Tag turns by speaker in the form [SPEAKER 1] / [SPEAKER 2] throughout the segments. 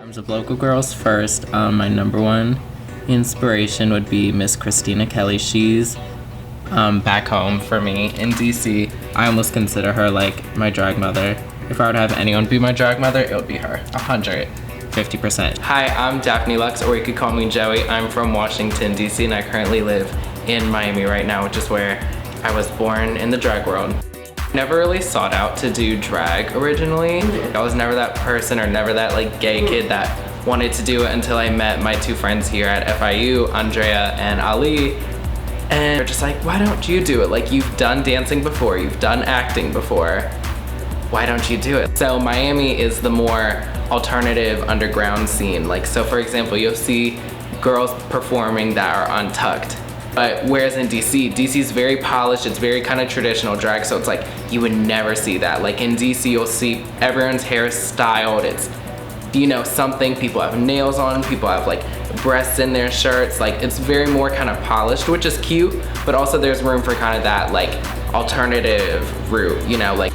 [SPEAKER 1] In terms of local girls first, my number one inspiration would be Miss Christina Kelly. She's back home for me in DC. I almost consider her like my drag mother. If I were to have anyone be my drag mother, it would be her, 150%.
[SPEAKER 2] Hi, I'm Daphne Lux, or you could call me Joey. I'm from Washington, DC, and I currently live in Miami right now, which is where I was born in the drag world. Never really sought out to do drag originally. I was never that person or never that like gay kid that wanted to do it until I met my two friends here at FIU, Andrea and Ali. And they're just like, why don't you do it? Like, you've done dancing before, you've done acting before. Why don't you do it? So Miami is the more alternative underground scene. Like, so for example, you'll see girls performing that are untucked. But whereas in DC's very polished, it's very kind of traditional drag, so it's like, you would never see that. Like in DC, you'll see everyone's hair styled, it's, you know, something, people have nails on, people have like breasts in their shirts, like it's very more kind of polished, which is cute, but also there's room for kind of that like alternative route, you know, like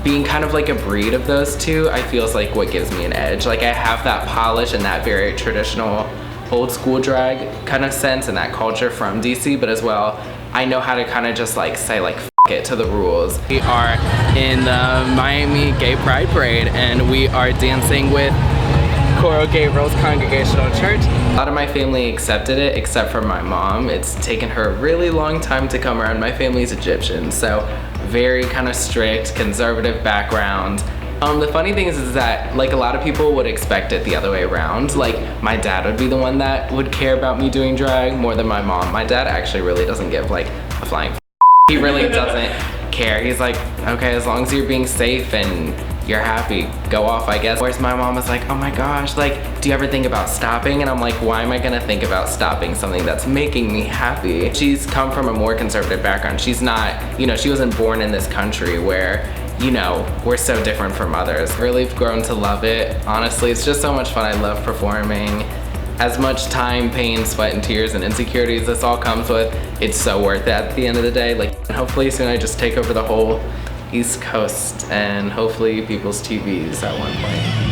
[SPEAKER 2] being kind of like a breed of those two, I feel is like what gives me an edge. Like I have that polish and that very traditional old school drag kind of sense and that culture from DC, but as well, I know how to kind of just like say like F it to the rules. We are in the Miami Gay Pride Parade and we are dancing with Coral Gabriel's Congregational Church. A lot of my family accepted it except for my mom. It's taken her a really long time to come around. My family's Egyptian, so very kind of strict, conservative background. The funny thing is that like a lot of people would expect it the other way around. Like my dad would be the one that would care about me doing drag more than my mom. My dad actually really doesn't give like a flying f. He really doesn't care. He's like, okay, as long as you're being safe and you're happy, go off, I guess. Whereas my mom was like, oh my gosh, like, do you ever think about stopping? And I'm like, why am I gonna think about stopping something that's making me happy? She's come from a more conservative background. She's not, you know, she wasn't born in this country where, you know, we're so different from others. Really grown to love it. Honestly, it's just so much fun. I love performing. As much time, pain, sweat, and tears and insecurities this all comes with, it's so worth it at the end of the day. Like, hopefully soon I just take over the whole East Coast and hopefully people's TVs at one point.